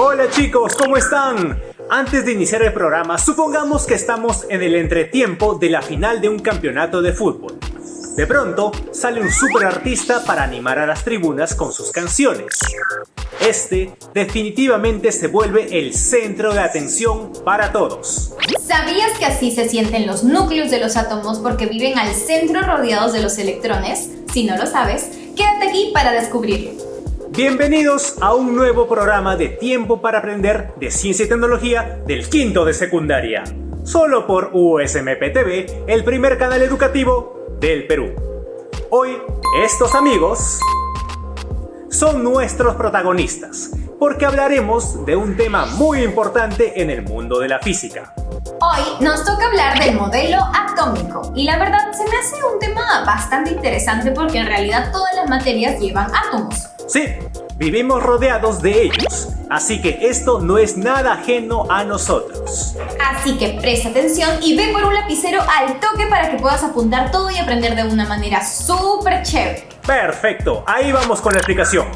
Hola chicos, ¿cómo están? Antes de iniciar el programa, supongamos que estamos en el entretiempo de la final de un campeonato de fútbol. De pronto, sale un super artista para animar a las tribunas con sus canciones. Este definitivamente se vuelve el centro de atención para todos. ¿Sabías que así se sienten los núcleos de los átomos porque viven al centro rodeados de los electrones? Si no lo sabes, quédate aquí para descubrirlo. Bienvenidos a un nuevo programa de Tiempo para Aprender de Ciencia y Tecnología del quinto de secundaria. Solo por USMP TV, el primer canal educativo del Perú. Hoy, estos amigos son nuestros protagonistas, porque hablaremos de un tema muy importante en el mundo de la física. Hoy nos toca hablar del modelo atómico, y la verdad se me hace un tema bastante interesante porque en realidad todas las materias llevan átomos. Sí, vivimos rodeados de ellos, así que esto no es nada ajeno a nosotros. Así que presta atención y ve por un lapicero al toque para que puedas apuntar todo y aprender de una manera súper chévere. Perfecto, ahí vamos con la explicación.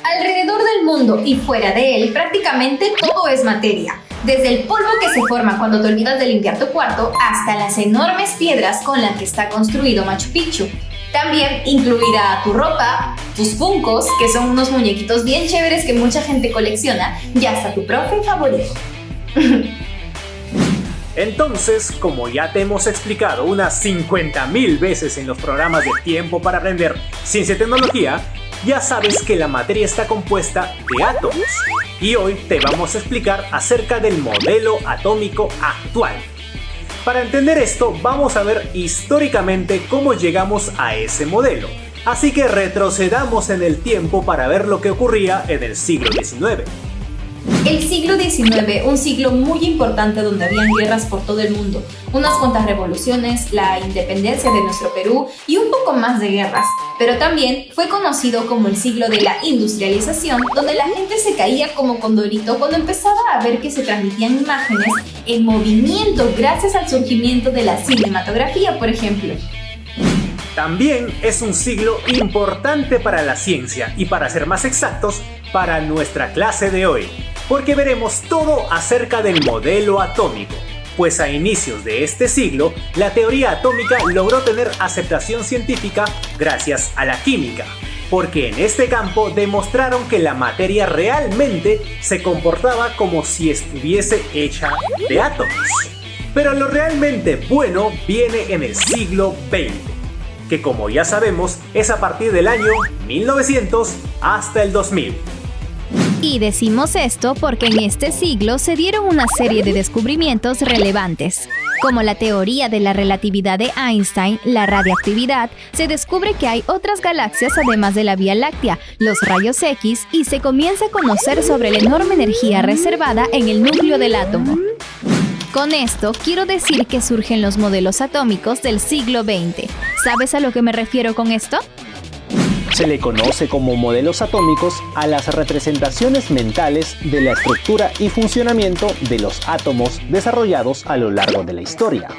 Alrededor del mundo y fuera de él, prácticamente todo es materia. Desde el polvo que se forma cuando te olvidas de limpiar tu cuarto hasta las enormes piedras con las que está construido Machu Picchu. También incluirá tu ropa, tus funcos, que son unos muñequitos bien chéveres que mucha gente colecciona, y hasta tu profe favorito. Entonces, como ya te hemos explicado unas 50.000 veces en los programas de Tiempo para Aprender Ciencia y Tecnología, ya sabes que la materia está compuesta de átomos. Y hoy te vamos a explicar acerca del modelo atómico actual. Para entender esto, vamos a ver históricamente cómo llegamos a ese modelo. Así que retrocedamos en el tiempo para ver lo que ocurría en el siglo XIX. El siglo XIX, un siglo muy importante donde habían guerras por todo el mundo, unas cuantas revoluciones, la independencia de nuestro Perú y un poco más de guerras. Pero también fue conocido como el siglo de la industrialización, donde la gente se caía como condorito cuando empezaba a ver que se transmitían imágenes en movimiento gracias al surgimiento de la cinematografía, por ejemplo. También es un siglo importante para la ciencia y, para ser más exactos, para nuestra clase de hoy, porque veremos todo acerca del modelo atómico, pues a inicios de este siglo, la teoría atómica logró tener aceptación científica gracias a la química, porque en este campo demostraron que la materia realmente se comportaba como si estuviese hecha de átomos. Pero lo realmente bueno viene en el siglo XX, que como ya sabemos es a partir del año 1900 hasta el 2000. Y decimos esto porque en este siglo se dieron una serie de descubrimientos relevantes. Como la teoría de la relatividad de Einstein, la radiactividad, se descubre que hay otras galaxias además de la Vía Láctea, los rayos X, y se comienza a conocer sobre la enorme energía reservada en el núcleo del átomo. Con esto, quiero decir que surgen los modelos atómicos del siglo XX. ¿Sabes a lo que me refiero con esto? Se le conoce como modelos atómicos a las representaciones mentales de la estructura y funcionamiento de los átomos desarrollados a lo largo de la historia.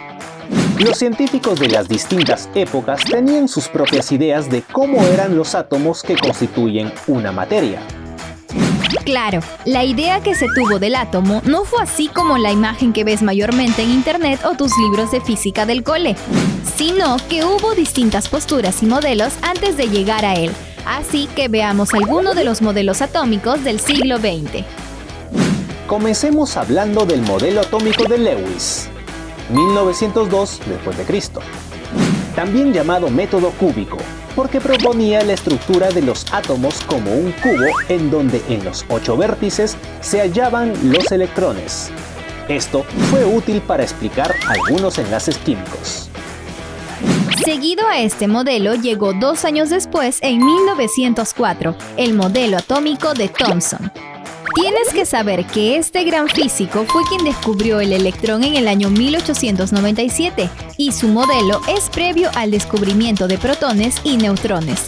Los científicos de las distintas épocas tenían sus propias ideas de cómo eran los átomos que constituyen una materia. Claro, la idea que se tuvo del átomo no fue así como la imagen que ves mayormente en internet o tus libros de física del cole, sino que hubo distintas posturas y modelos antes de llegar a él. Así que veamos algunos de los modelos atómicos del siglo XX. Comencemos hablando del modelo atómico de Lewis, 1902 d.C., también llamado método cúbico, porque proponía la estructura de los átomos como un cubo en donde en los 8 vértices se hallaban los electrones. Esto fue útil para explicar algunos enlaces químicos. Seguido a este modelo llegó 2 años después, en 1904, el modelo atómico de Thomson. Tienes que saber que este gran físico fue quien descubrió el electrón en el año 1897 y su modelo es previo al descubrimiento de protones y neutrones,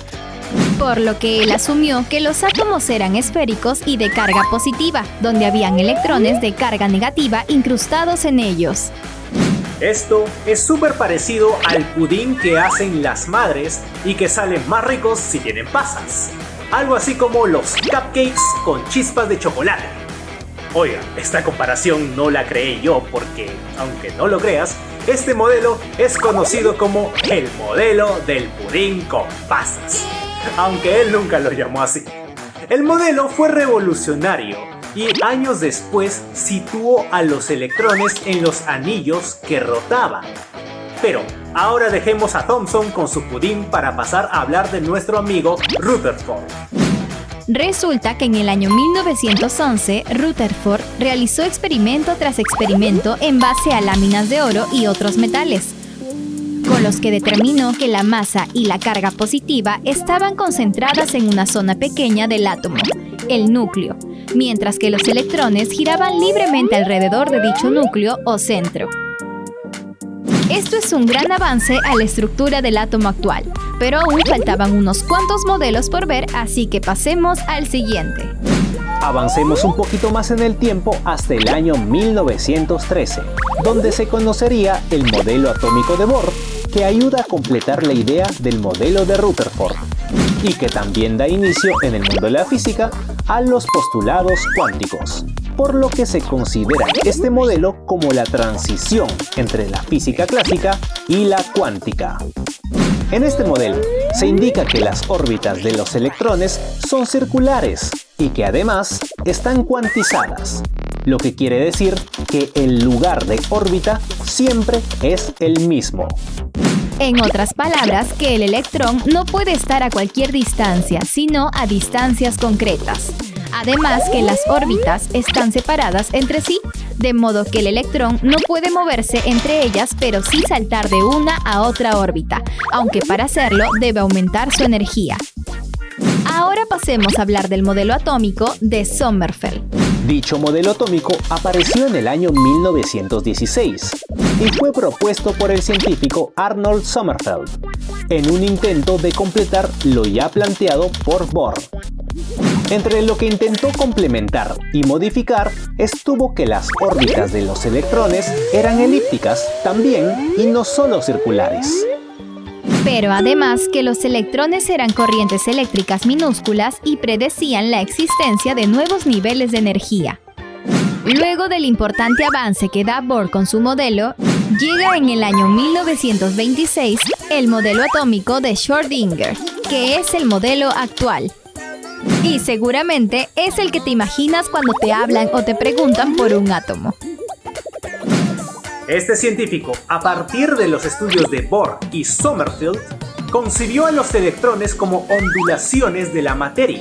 por lo que él asumió que los átomos eran esféricos y de carga positiva, donde habían electrones de carga negativa incrustados en ellos. Esto es súper parecido al pudín que hacen las madres y que salen más ricos si tienen pasas. algo así como los cupcakes con chispas de chocolate. Oiga, esta comparación no la creé yo porque, aunque no lo creas, este modelo es conocido como el modelo del pudín con pasas, aunque él nunca lo llamó así. El modelo fue revolucionario y años después situó a los electrones en los anillos que rotaban. Pero ahora dejemos a Thomson con su pudín para pasar a hablar de nuestro amigo Rutherford. Resulta que en el año 1911, Rutherford realizó experimento tras experimento en base a láminas de oro y otros metales, con los que determinó que la masa y la carga positiva estaban concentradas en una zona pequeña del átomo, el núcleo, mientras que los electrones giraban libremente alrededor de dicho núcleo o centro. Esto es un gran avance a la estructura del átomo actual, pero aún faltaban unos cuantos modelos por ver, así que pasemos al siguiente. Avancemos un poquito más en el tiempo hasta el año 1913, donde se conocería el modelo atómico de Bohr, que ayuda a completar la idea del modelo de Rutherford, y que también da inicio en el mundo de la física a los postulados cuánticos, por lo que se considera este modelo como la transición entre la física clásica y la cuántica. En este modelo se indica que las órbitas de los electrones son circulares y que además están cuantizadas, lo que quiere decir que el lugar de órbita siempre es el mismo. En otras palabras, que el electrón no puede estar a cualquier distancia, sino a distancias concretas. Además que las órbitas están separadas entre sí, de modo que el electrón no puede moverse entre ellas, pero sí saltar de una a otra órbita, aunque para hacerlo debe aumentar su energía. Ahora pasemos a hablar del modelo atómico de Sommerfeld. Dicho modelo atómico apareció en el año 1916 y fue propuesto por el científico Arnold Sommerfeld en un intento de completar lo ya planteado por Bohr. Entre lo que intentó complementar y modificar estuvo que las órbitas de los electrones eran elípticas también y no solo circulares. Pero además que los electrones eran corrientes eléctricas minúsculas y predecían la existencia de nuevos niveles de energía. Luego del importante avance que da Bohr con su modelo, llega en el año 1926 el modelo atómico de Schrödinger, que es el modelo actual. Y seguramente es el que te imaginas cuando te hablan o te preguntan por un átomo. Este científico, a partir de los estudios de Bohr y Sommerfeld, concibió a los electrones como ondulaciones de la materia.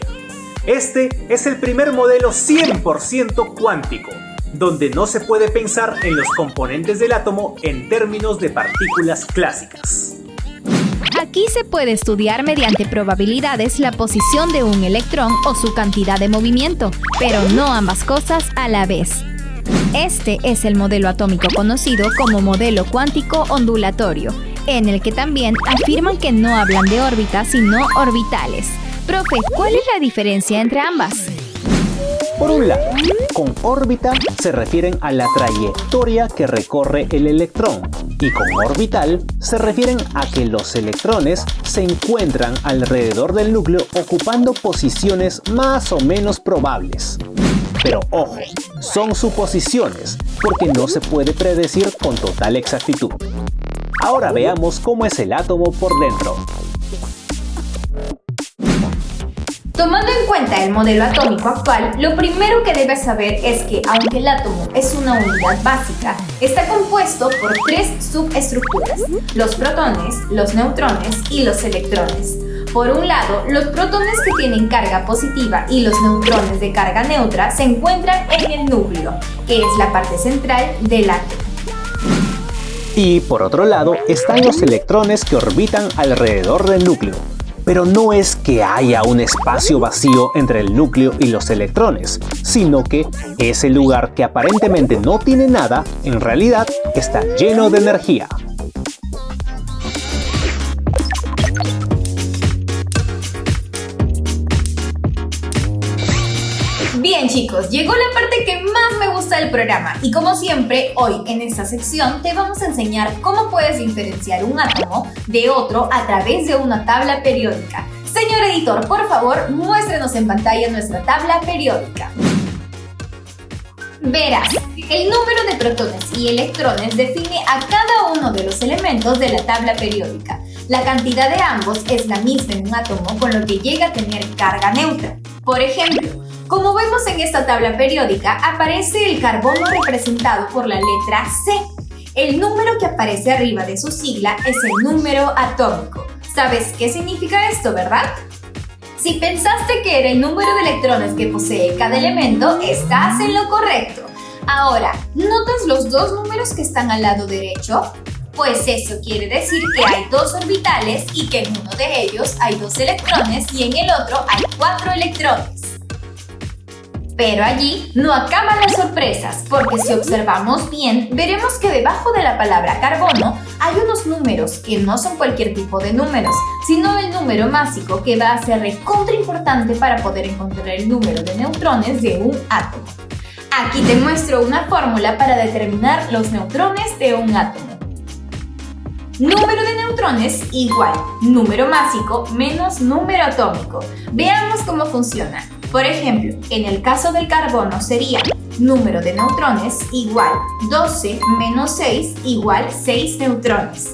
Este es el primer modelo 100% cuántico, donde no se puede pensar en los componentes del átomo en términos de partículas clásicas. Aquí se puede estudiar mediante probabilidades la posición de un electrón o su cantidad de movimiento, pero no ambas cosas a la vez. Este es el modelo atómico conocido como modelo cuántico ondulatorio, en el que también afirman que no hablan de órbitas sino orbitales. Profe, ¿cuál es la diferencia entre ambas? Por un lado, con órbita se refieren a la trayectoria que recorre el electrón y con orbital se refieren a que los electrones se encuentran alrededor del núcleo ocupando posiciones más o menos probables. Pero ojo, son suposiciones porque no se puede predecir con total exactitud. Ahora veamos cómo es el átomo por dentro. Tomando en cuenta el modelo atómico actual, lo primero que debes saber es que, aunque el átomo es una unidad básica, está compuesto por 3 subestructuras: los protones, los neutrones y los electrones. Por un lado, los protones que tienen carga positiva y los neutrones de carga neutra se encuentran en el núcleo, que es la parte central del átomo. Y por otro lado están los electrones que orbitan alrededor del núcleo. Pero no es que haya un espacio vacío entre el núcleo y los electrones, sino que ese lugar que aparentemente no tiene nada, en realidad está lleno de energía. Bien chicos, llegó la parte que más me gusta del programa y como siempre, hoy en esta sección te vamos a enseñar cómo puedes diferenciar un átomo de otro a través de una tabla periódica. Señor Señor editor, por favor, muéstrenos en pantalla nuestra tabla periódica. Verás, el número de protones y electrones define a cada uno de los elementos de la tabla periódica. La cantidad de ambos es la misma en un átomo, con lo que llega a tener carga neutra. Por ejemplo, como vemos en esta tabla periódica, aparece el carbono representado por la letra C. El número que aparece arriba de su sigla es el número atómico. ¿Sabes qué significa esto, verdad? Si pensaste que era el número de electrones que posee cada elemento, estás en lo correcto. Ahora, ¿notas los dos números que están al lado derecho? Pues eso quiere decir que hay dos orbitales y que en uno de ellos hay 2 electrones y en el otro hay 4 electrones. Pero allí no acaban las sorpresas, porque si observamos bien, veremos que debajo de la palabra carbono hay unos números que no son cualquier tipo de números, sino el número másico, que va a ser recontra importante para poder encontrar el número de neutrones de un átomo. Aquí te muestro una fórmula para determinar los neutrones de un átomo. Número de neutrones igual número másico menos número atómico. Veamos cómo funciona. Por ejemplo, en el caso del carbono sería número de neutrones igual 12 menos 6 igual 6 neutrones.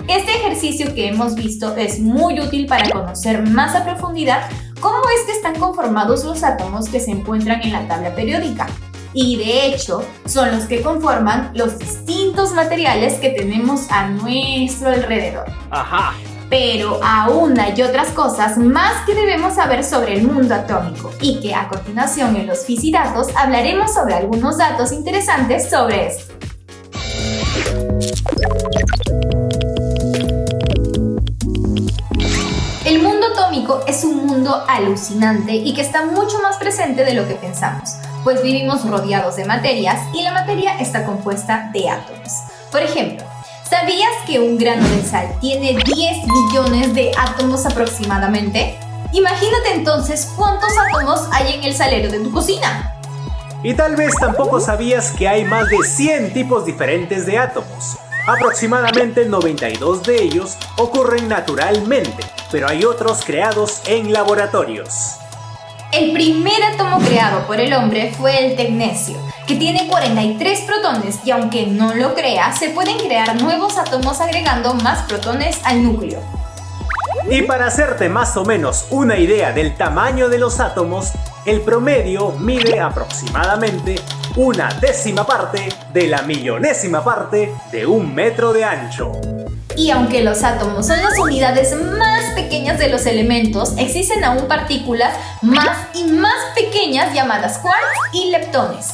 Este ejercicio que hemos visto es muy útil para conocer más a profundidad cómo es que están conformados los átomos que se encuentran en la tabla periódica. Y de hecho, son los que conforman los distintos materiales que tenemos a nuestro alrededor. Ajá. Pero aún hay otras cosas más que debemos saber sobre el mundo atómico y que a continuación en los Fisidatos hablaremos sobre algunos datos interesantes sobre esto. El mundo atómico es un mundo alucinante y que está mucho más presente de lo que pensamos, pues vivimos rodeados de materias y la materia está compuesta de átomos. Por ejemplo, ¿sabías que un grano de sal tiene 10 billones de átomos aproximadamente? Imagínate entonces cuántos átomos hay en el salero de tu cocina. Y tal vez tampoco sabías que hay más de 100 tipos diferentes de átomos. Aproximadamente 92 de ellos ocurren naturalmente, pero hay otros creados en laboratorios. El primer átomo creado por el hombre fue el tecnecio, que tiene 43 protones y aunque no lo creas, se pueden crear nuevos átomos agregando más protones al núcleo. Y para hacerte más o menos una idea del tamaño de los átomos, el promedio mide aproximadamente 1/10 parte de la millonésima parte de 1 metro de ancho. Y aunque los átomos son las unidades más pequeñas de los elementos, existen aún partículas más y más pequeñas llamadas quarks y leptones.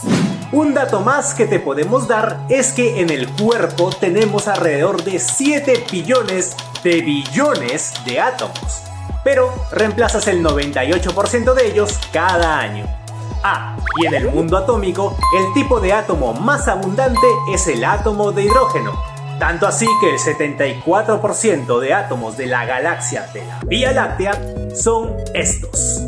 Un dato más que te podemos dar es que en el cuerpo tenemos alrededor de 7 billones de billones de átomos, pero reemplazas el 98% de ellos cada año. Y en el mundo atómico, el tipo de átomo más abundante es el átomo de hidrógeno. Tanto así que el 74% de átomos de la galaxia de la Vía Láctea son estos.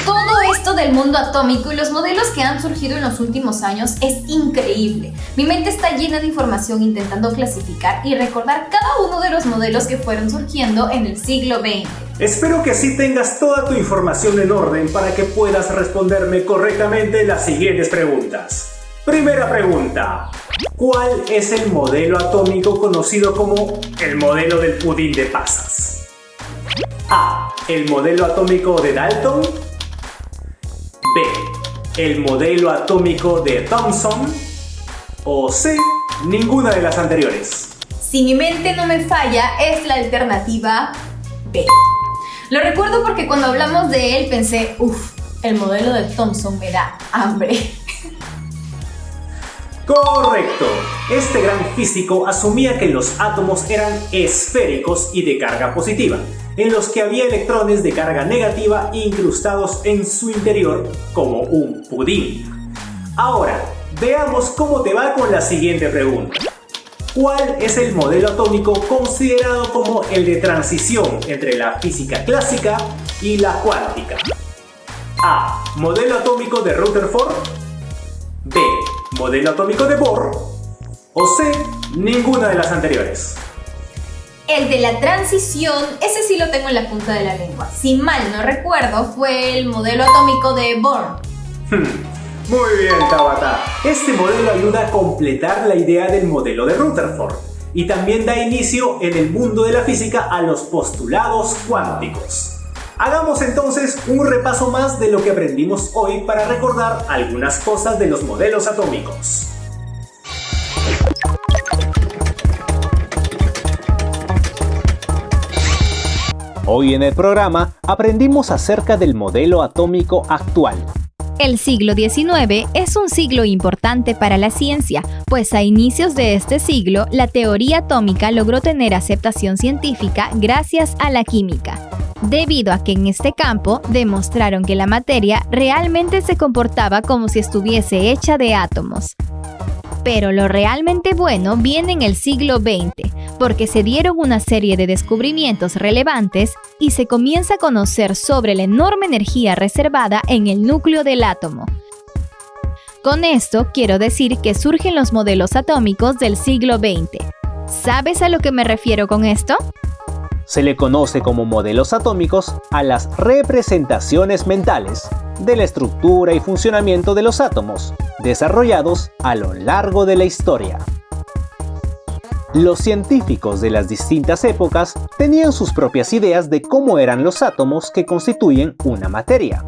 Todo esto del mundo atómico y los modelos que han surgido en los últimos años es increíble. Mi mente está llena de información intentando clasificar y recordar cada uno de los modelos que fueron surgiendo en el siglo XX. Espero que así tengas toda tu información en orden para que puedas responderme correctamente las siguientes preguntas. Primera pregunta: ¿cuál es el modelo atómico conocido como el modelo del pudín de pasas? A. ¿El modelo atómico de Dalton? B. ¿El modelo atómico de Thomson? O C. Ninguna de las anteriores. Si mi mente no me falla, es la alternativa B. Lo recuerdo porque cuando hablamos de él pensé, el modelo de Thomson me da hambre. Correcto. Este gran físico asumía que los átomos eran esféricos y de carga positiva, en los que había electrones de carga negativa incrustados en su interior como un pudín. Ahora, veamos cómo te va con la siguiente pregunta. ¿Cuál es el modelo atómico considerado como el de transición entre la física clásica y la cuántica? A. Modelo atómico de Rutherford. B. Modelo atómico de Bohr. O C, ninguna de las anteriores. El de la transición, ese sí lo tengo en la punta de la lengua. Si mal no recuerdo, fue el modelo atómico de Bohr. Muy bien, Tabata. Este modelo ayuda a completar la idea del modelo de Rutherford y también da inicio en el mundo de la física a los postulados cuánticos. Hagamos entonces un repaso más de lo que aprendimos hoy para recordar algunas cosas de los modelos atómicos. Hoy en el programa aprendimos acerca del modelo atómico actual. El siglo XIX es un siglo importante para la ciencia, pues a inicios de este siglo la teoría atómica logró tener aceptación científica gracias a la química, debido a que en este campo demostraron que la materia realmente se comportaba como si estuviese hecha de átomos. Pero lo realmente bueno viene en el siglo XX, porque se dieron una serie de descubrimientos relevantes y se comienza a conocer sobre la enorme energía reservada en el núcleo del átomo. Con esto quiero decir que surgen los modelos atómicos del siglo XX. ¿Sabes a lo que me refiero con esto? Se le conoce como modelos atómicos a las representaciones mentales de la estructura y funcionamiento de los átomos, desarrollados a lo largo de la historia. Los científicos de las distintas épocas tenían sus propias ideas de cómo eran los átomos que constituyen una materia.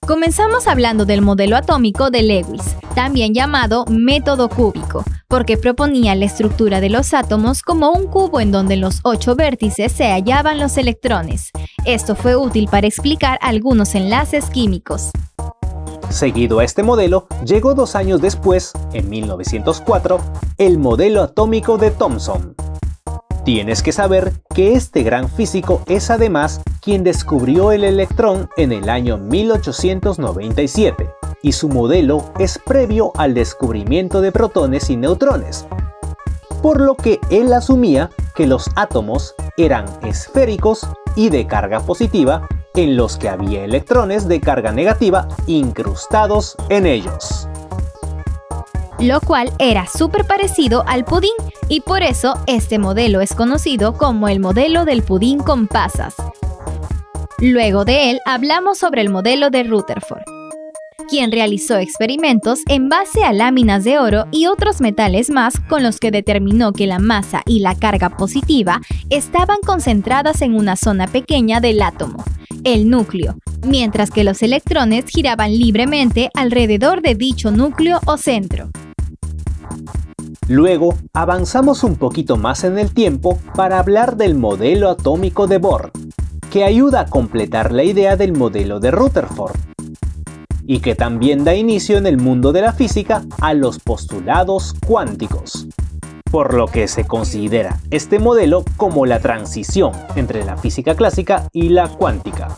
Comenzamos hablando del modelo atómico de Lewis, también llamado método cúbico, porque proponía la estructura de los átomos como un cubo en donde en los 8 vértices se hallaban los electrones. Esto fue útil para explicar algunos enlaces químicos. Seguido a este modelo, llegó 2 años después, en 1904, el modelo atómico de Thomson. Tienes que saber que este gran físico es además quien descubrió el electrón en el año 1897, y su modelo es previo al descubrimiento de protones y neutrones, por lo que él asumía que los átomos eran esféricos y de carga positiva, en los que había electrones de carga negativa incrustados en ellos. Lo cual era súper parecido al pudín, y por eso este modelo es conocido como el modelo del pudín con pasas. Luego de él hablamos sobre el modelo de Rutherford, quien realizó experimentos en base a láminas de oro y otros metales más con los que determinó que la masa y la carga positiva estaban concentradas en una zona pequeña del átomo, el núcleo, mientras que los electrones giraban libremente alrededor de dicho núcleo o centro. Luego avanzamos un poquito más en el tiempo para hablar del modelo atómico de Bohr, que ayuda a completar la idea del modelo de Rutherford, y que también da inicio en el mundo de la física a los postulados cuánticos, por lo que se considera este modelo como la transición entre la física clásica y la cuántica.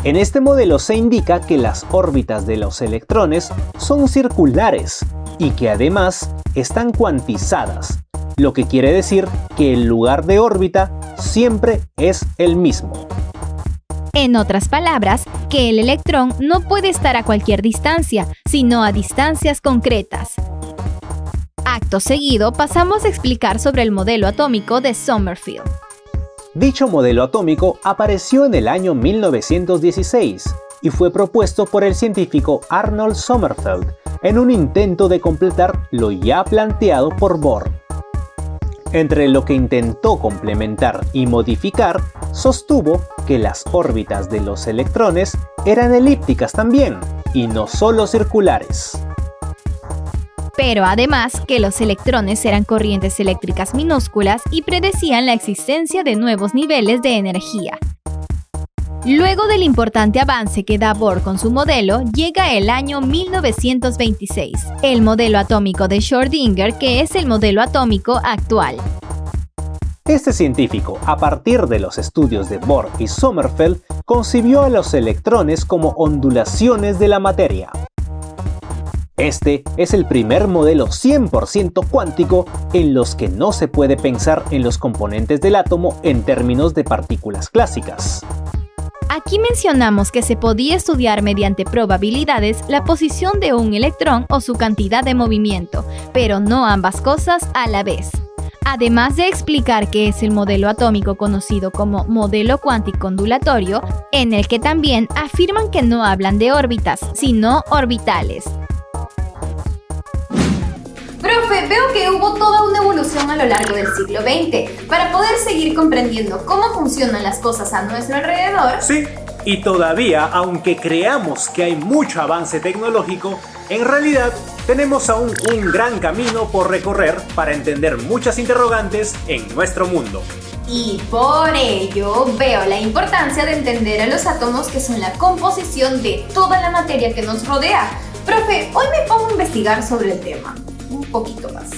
En este modelo se indica que las órbitas de los electrones son circulares y que además están cuantizadas, lo que quiere decir que el lugar de órbita siempre es el mismo. En otras palabras, que el electrón no puede estar a cualquier distancia, sino a distancias concretas. Acto seguido, pasamos a explicar sobre el modelo atómico de Sommerfeld. Dicho modelo atómico apareció en el año 1916 y fue propuesto por el científico Arnold Sommerfeld en un intento de completar lo ya planteado por Bohr. Entre lo que intentó complementar y modificar, sostuvo que las órbitas de los electrones eran elípticas también, y no solo circulares. Pero además que los electrones eran corrientes eléctricas minúsculas y predecían la existencia de nuevos niveles de energía. Luego del importante avance que da Bohr con su modelo, llega el año 1926, el modelo atómico de Schrödinger, que es el modelo atómico actual. Este científico, a partir de los estudios de Bohr y Sommerfeld, concibió a los electrones como ondulaciones de la materia. Este es el primer modelo 100% cuántico en los que no se puede pensar en los componentes del átomo en términos de partículas clásicas. Aquí mencionamos que se podía estudiar mediante probabilidades la posición de un electrón o su cantidad de movimiento, pero no ambas cosas a la vez. Además de explicar qué es el modelo atómico conocido como modelo cuántico ondulatorio, en el que también afirman que no hablan de órbitas, sino orbitales. Profe, veo que hubo toda una evolución a lo largo del siglo XX para poder seguir comprendiendo cómo funcionan las cosas a nuestro alrededor. Sí, y todavía, aunque creamos que hay mucho avance tecnológico, en realidad tenemos aún un gran camino por recorrer para entender muchas interrogantes en nuestro mundo. Y por ello veo la importancia de entender a los átomos, que son la composición de toda la materia que nos rodea. Profe, hoy me pongo a investigar sobre el tema un poquito más.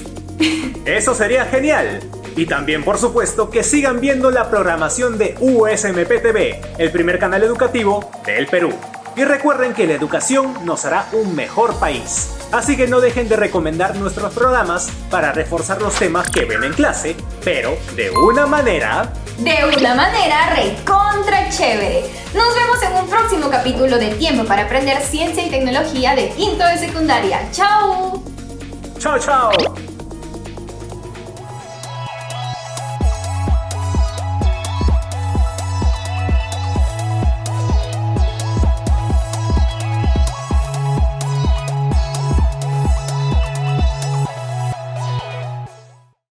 Eso sería genial. Y también, por supuesto, que sigan viendo la programación de USMP TV, el primer canal educativo del Perú. Y recuerden que la educación nos hará un mejor país. Así que no dejen de recomendar nuestros programas para reforzar los temas que ven en clase, pero de una manera recontra chévere. Nos vemos en un próximo capítulo de Tiempo para Aprender Ciencia y Tecnología de quinto de secundaria. ¡Chao! ¡Chao, chao!